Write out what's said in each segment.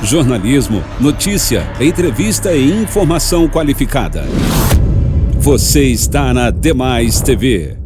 Jornalismo, notícia, entrevista e informação qualificada. Você está na Demais TV.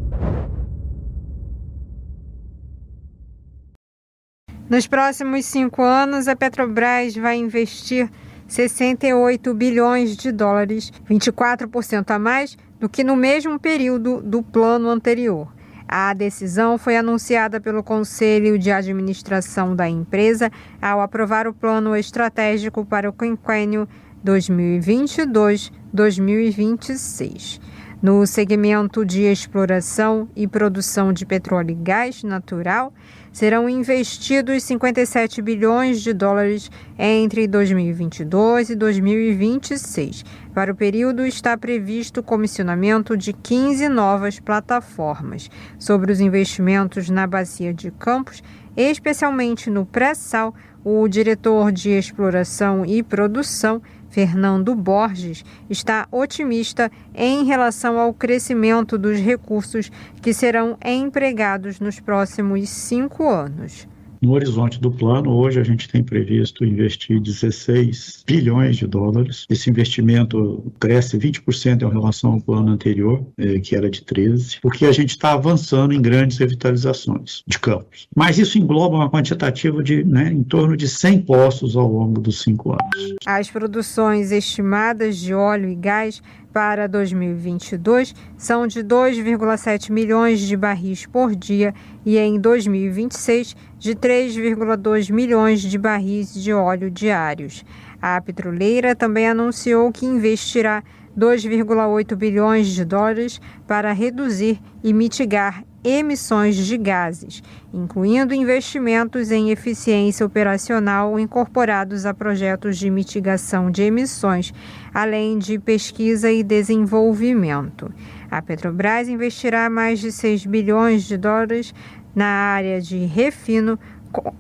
Nos próximos 5 anos, a Petrobras vai investir 68 bilhões de dólares, 24% a mais do que no mesmo período do plano anterior. A decisão foi anunciada pelo Conselho de Administração da empresa ao aprovar o plano estratégico para o quinquênio 2022-2026. No segmento de exploração e produção de petróleo e gás natural, serão investidos 57 bilhões de dólares entre 2022 e 2026. Para o período, está previsto o comissionamento de 15 novas plataformas. Sobre os investimentos na Bacia de Campos, especialmente no pré-sal, o diretor de exploração e produção, Fernando Borges, está otimista em relação ao crescimento dos recursos que serão empregados nos próximos 5 anos. No horizonte do plano, hoje a gente tem previsto investir 16 bilhões de dólares. Esse investimento cresce 20% em relação ao plano anterior, que era de 13, porque a gente está avançando em grandes revitalizações de campos. Mas isso engloba uma quantitativa de em torno de 100 poços ao longo dos 5 anos. As produções estimadas de óleo e gás para 2022 são de 2,7 milhões de barris por dia e em 2026 de 3,2 milhões de barris de óleo diários. A petroleira também anunciou que investirá 2,8 bilhões de dólares para reduzir e mitigar emissões de gases, incluindo investimentos em eficiência operacional incorporados a projetos de mitigação de emissões, além de pesquisa e desenvolvimento. A Petrobras investirá mais de 6 bilhões de dólares na área de refino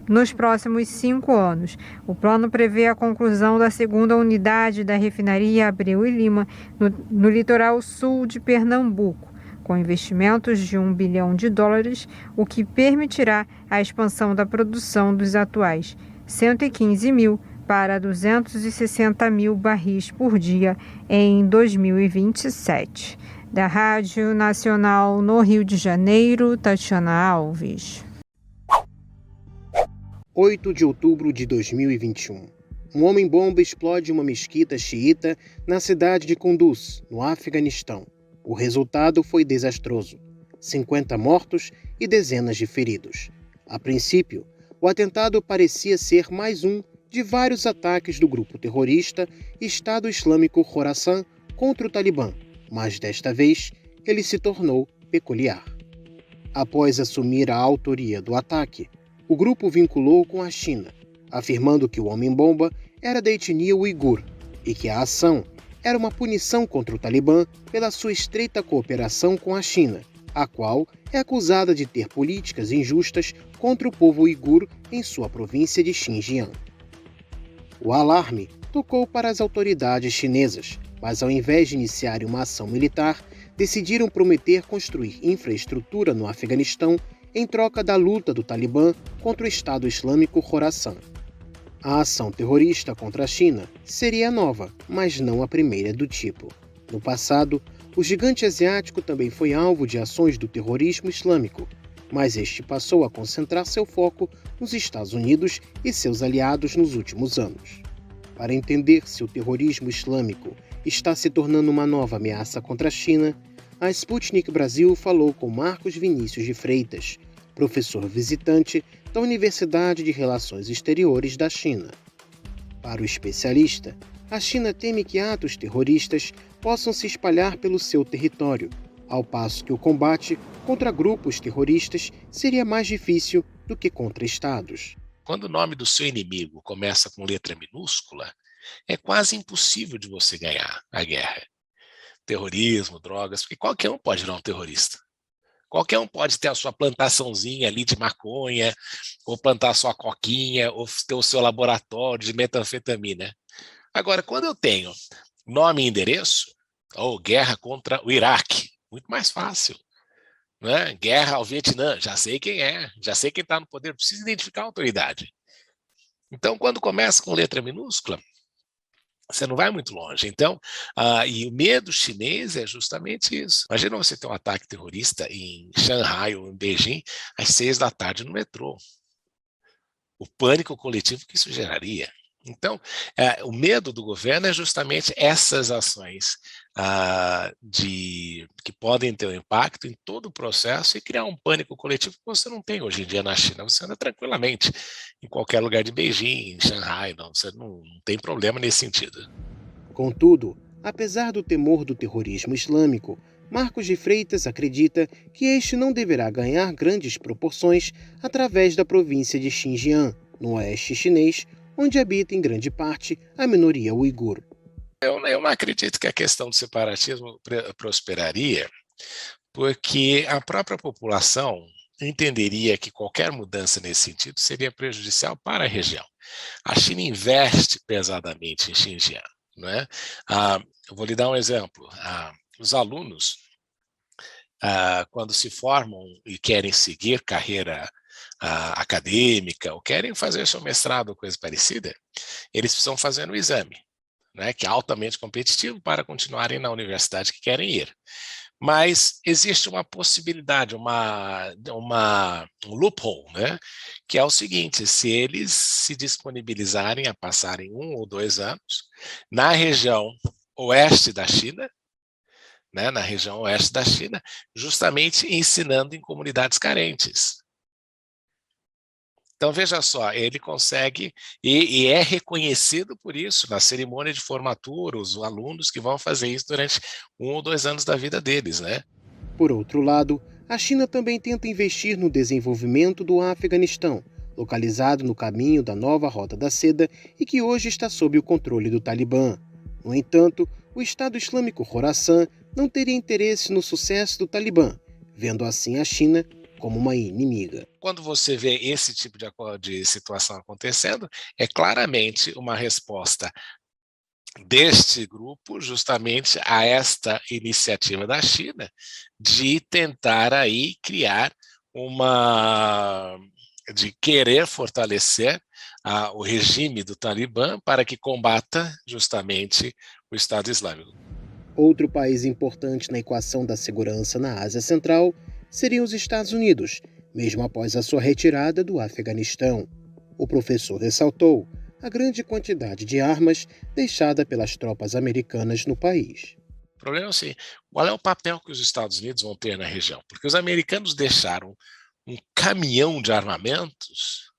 nos próximos 5 anos. O plano prevê a conclusão da segunda unidade da refinaria Abreu e Lima, no litoral sul de Pernambuco, com investimentos de 1 bilhão de dólares, o que permitirá a expansão da produção dos atuais 115 mil para 260 mil barris por dia em 2027. Da Rádio Nacional no Rio de Janeiro, Tatiana Alves. 8 de outubro de 2021. Um homem-bomba explode uma mesquita xiita na cidade de Kunduz, no Afeganistão. O resultado foi desastroso. 50 mortos e dezenas de feridos. A princípio, o atentado parecia ser mais um de vários ataques do grupo terrorista Estado Islâmico Khorasan contra o Talibã, mas desta vez ele se tornou peculiar. Após assumir a autoria do ataque, o grupo vinculou com a China, afirmando que o homem-bomba era da etnia uigur e que a ação era uma punição contra o Talibã pela sua estreita cooperação com a China, a qual é acusada de ter políticas injustas contra o povo uigur em sua província de Xinjiang. O alarme tocou para as autoridades chinesas, mas ao invés de iniciar uma ação militar, decidiram prometer construir infraestrutura no Afeganistão em troca da luta do Talibã contra o Estado Islâmico Khorasan. A ação terrorista contra a China seria nova, mas não a primeira do tipo. No passado, o gigante asiático também foi alvo de ações do terrorismo islâmico, mas este passou a concentrar seu foco nos Estados Unidos e seus aliados nos últimos anos. Para entender se o terrorismo islâmico está se tornando uma nova ameaça contra a China, a Sputnik Brasil falou com Marcos Vinícius de Freitas, professor visitante da Universidade de Relações Exteriores da China. Para o especialista, a China teme que atos terroristas possam se espalhar pelo seu território, ao passo que o combate contra grupos terroristas seria mais difícil do que contra estados. Quando o nome do seu inimigo começa com letra minúscula, é quase impossível de você ganhar a guerra. Terrorismo, drogas, porque qualquer um pode virar um terrorista. Qualquer um pode ter a sua plantaçãozinha ali de maconha, ou plantar a sua coquinha, ou ter o seu laboratório de metanfetamina. Agora, quando eu tenho nome e endereço, ou guerra contra o Iraque, muito mais fácil. Né? Guerra ao Vietnã, já sei quem é, já sei quem está no poder, preciso identificar a autoridade. Então, quando começa com letra minúscula, você não vai muito longe. Então, e o medo chinês é justamente isso. Imagina você ter um ataque terrorista em Xangai ou em Beijing às 6 da tarde no metrô. O pânico coletivo que isso geraria. Então, o medo do governo é justamente essas ações que podem ter um impacto em todo o processo e criar um pânico coletivo que você não tem hoje em dia na China. Você anda tranquilamente em qualquer lugar de Beijing, em Xangai, você não tem problema nesse sentido. Contudo, apesar do temor do terrorismo islâmico, Marcos de Freitas acredita que este não deverá ganhar grandes proporções através da província de Xinjiang, no oeste chinês, onde habita em grande parte a minoria uigur. Eu não acredito que a questão do separatismo prosperaria, porque a própria população entenderia que qualquer mudança nesse sentido seria prejudicial para a região. A China investe pesadamente em Xinjiang. Né? Eu vou lhe dar um exemplo. Os alunos, quando se formam e querem seguir carreira acadêmica ou querem fazer seu mestrado ou coisa parecida, eles precisam fazer um exame, né, que é altamente competitivo para continuarem na universidade que querem ir. Mas existe uma possibilidade, um loophole, né, que é o seguinte: se eles se disponibilizarem a passarem 1 ou 2 anos na região oeste da China, né, justamente ensinando em comunidades carentes. Então, veja só, ele consegue, e é reconhecido por isso, na cerimônia de formatura, os alunos que vão fazer isso durante 1 ou 2 anos da vida deles, né? Por outro lado, a China também tenta investir no desenvolvimento do Afeganistão, localizado no caminho da nova Rota da Seda e que hoje está sob o controle do Talibã. No entanto, o Estado Islâmico Khorasan não teria interesse no sucesso do Talibã, vendo assim a China como uma inimiga. Quando você vê esse tipo de situação acontecendo, é claramente uma resposta deste grupo justamente a esta iniciativa da China de tentar aí criar de querer fortalecer o regime do Talibã para que combata justamente o Estado Islâmico. Outro país importante na equação da segurança na Ásia Central seriam os Estados Unidos, mesmo após a sua retirada do Afeganistão. O professor ressaltou a grande quantidade de armas deixada pelas tropas americanas no país. O problema é assim, qual é o papel que os Estados Unidos vão ter na região? Porque os americanos deixaram um caminhão de armamentos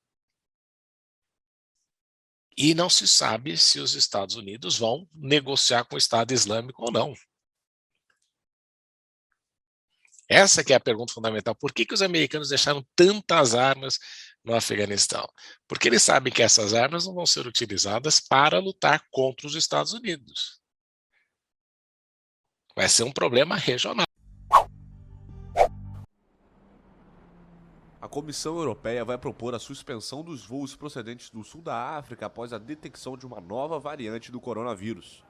e não se sabe se os Estados Unidos vão negociar com o Estado Islâmico ou não. Essa que é a pergunta fundamental. Por que os americanos deixaram tantas armas no Afeganistão? Porque eles sabem que essas armas não vão ser utilizadas para lutar contra os Estados Unidos. Vai ser um problema regional. A Comissão Europeia vai propor a suspensão dos voos procedentes do sul da África após a detecção de uma nova variante do coronavírus.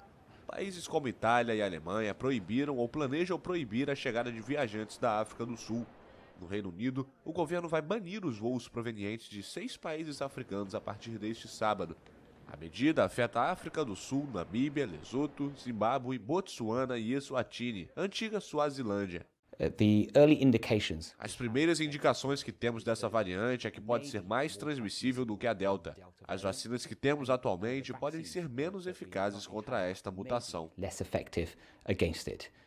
Países como Itália e Alemanha proibiram ou planejam proibir a chegada de viajantes da África do Sul. No Reino Unido, o governo vai banir os voos provenientes de 6 países africanos a partir deste sábado. A medida afeta a África do Sul, Namíbia, Lesoto, Zimbábue, Botsuana e Eswatini, antiga Suazilândia. As primeiras indicações que temos dessa variante é que pode ser mais transmissível do que a Delta. As vacinas que temos atualmente podem ser menos eficazes contra esta mutação.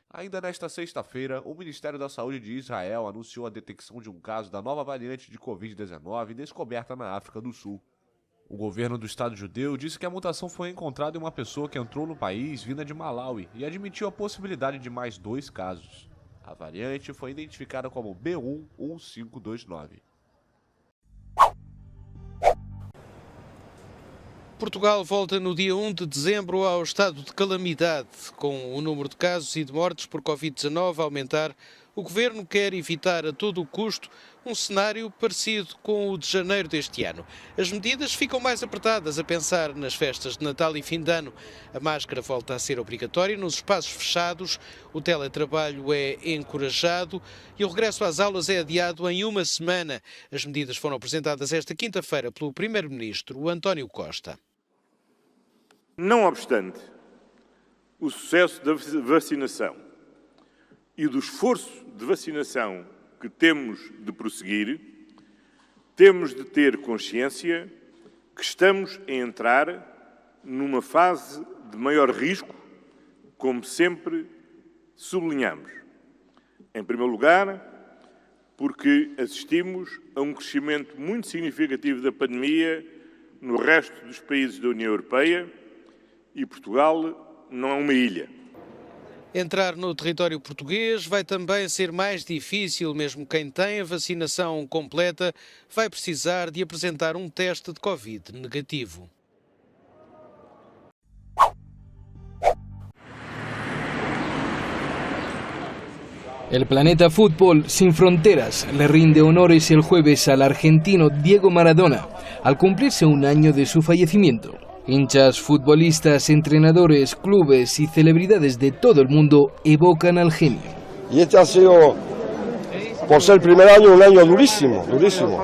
Ainda nesta sexta-feira, o Ministério da Saúde de Israel anunciou a detecção de um caso da nova variante de Covid-19 descoberta na África do Sul. O governo do Estado judeu disse que a mutação foi encontrada em uma pessoa que entrou no país vinda de Malawi e admitiu a possibilidade de mais 2 casos. A variante foi identificada como B11529. Portugal volta no dia 1 de dezembro ao estado de calamidade, com o número de casos e de mortes por Covid-19 a aumentar O governo quer evitar a todo o custo um cenário parecido com o de janeiro deste ano. As medidas ficam mais apertadas a pensar nas festas de Natal e fim de ano. A máscara volta a ser obrigatória nos espaços fechados, o teletrabalho é encorajado e o regresso às aulas é adiado em uma semana. As medidas foram apresentadas esta quinta-feira pelo Primeiro-Ministro António Costa. Não obstante o sucesso da vacinação e do esforço de vacinação que temos de prosseguir, temos de ter consciência que estamos a entrar numa fase de maior risco, como sempre sublinhamos. Em primeiro lugar, porque assistimos a um crescimento muito significativo da pandemia no resto dos países da União Europeia e Portugal não é uma ilha. Entrar no território português vai também ser mais difícil, mesmo quem tem a vacinação completa vai precisar de apresentar um teste de Covid negativo. El Planeta Fútbol Sin Fronteras le rinde honores el jueves al argentino Diego Maradona, al cumplirse un año de su fallecimiento. Hinchas, futbolistas, entrenadores, clubes y celebridades de todo el mundo evocan al genio. Y este ha sido, por ser el primer año, un año durísimo, durísimo.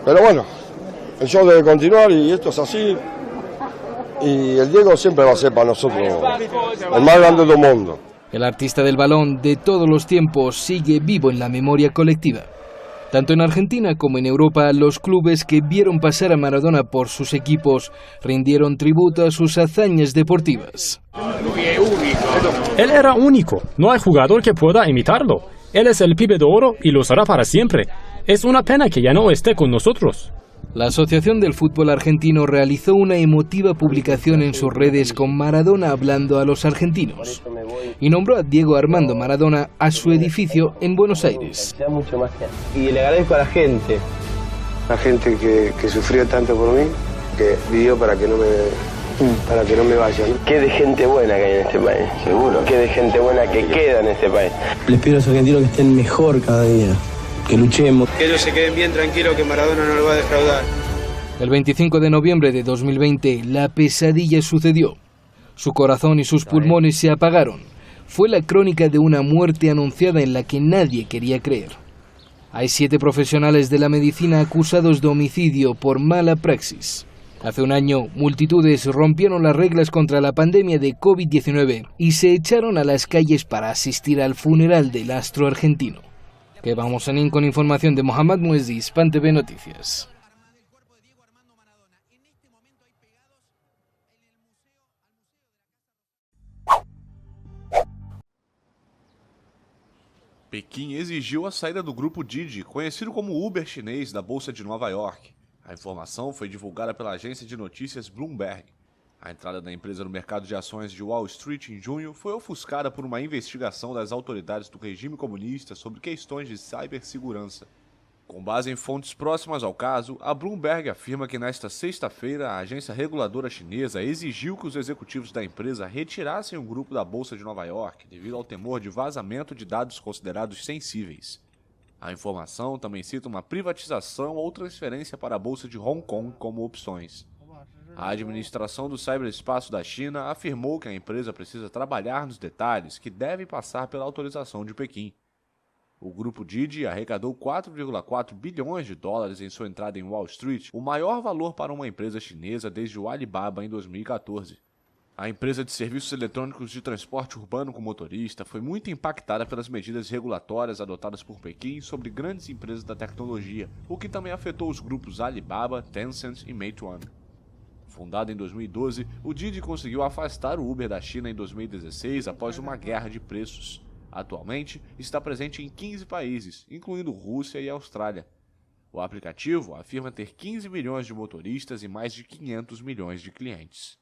Pero bueno, el show debe continuar y esto es así. Y el Diego siempre va a ser para nosotros el más grande del mundo. El artista del balón de todos los tiempos sigue vivo en la memoria colectiva. Tanto en Argentina como en Europa, los clubes que vieron pasar a Maradona por sus equipos rindieron tributo a sus hazañas deportivas. Él era único, no hay jugador que pueda imitarlo. Él es el pibe de oro y lo será para siempre. Es una pena que ya no esté con nosotros. La Asociación del Fútbol Argentino realizó una emotiva publicación en sus redes con Maradona hablando a los argentinos y nombró a Diego Armando Maradona a su edificio en Buenos Aires. Y le agradezco a la gente que sufrió tanto por mí, que vivió para que no me vaya, ¿no? Qué de gente buena que hay en este país, seguro. Qué de gente buena que queda en este país. Les pido a los argentinos que estén mejor cada día. Que luchemos. Que ellos se queden bien tranquilos, que Maradona no lo va a defraudar. El 25 de noviembre de 2020, la pesadilla sucedió. Su corazón y sus pulmones se apagaron. Fue la crónica de una muerte anunciada en la que nadie quería creer. Hay 7 profesionales de la medicina acusados de homicidio por mala praxis. Hace un año, multitudes rompieron las reglas contra la pandemia de COVID-19 y se echaron a las calles para asistir al funeral del astro argentino. Que vamos a con información de Mohamed Muezzis, PAN TV Noticias. Pequim exigiu a saída do grupo Didi, conhecido como Uber chinês, da Bolsa de Nova York. A informação foi divulgada pela agência de notícias Bloomberg. A entrada da empresa no mercado de ações de Wall Street em junho foi ofuscada por uma investigação das autoridades do regime comunista sobre questões de cibersegurança. Com base em fontes próximas ao caso, a Bloomberg afirma que nesta sexta-feira a agência reguladora chinesa exigiu que os executivos da empresa retirassem o grupo da Bolsa de Nova York devido ao temor de vazamento de dados considerados sensíveis. A informação também cita uma privatização ou transferência para a Bolsa de Hong Kong como opções. A administração do ciberespaço da China afirmou que a empresa precisa trabalhar nos detalhes que devem passar pela autorização de Pequim. O grupo Didi arrecadou 4,4 bilhões de dólares em sua entrada em Wall Street, o maior valor para uma empresa chinesa desde o Alibaba em 2014. A empresa de serviços eletrônicos de transporte urbano com motorista foi muito impactada pelas medidas regulatórias adotadas por Pequim sobre grandes empresas da tecnologia, o que também afetou os grupos Alibaba, Tencent e Meituan. Fundado em 2012, o Didi conseguiu afastar o Uber da China em 2016 após uma guerra de preços. Atualmente, está presente em 15 países, incluindo Rússia e Austrália. O aplicativo afirma ter 15 milhões de motoristas e mais de 500 milhões de clientes.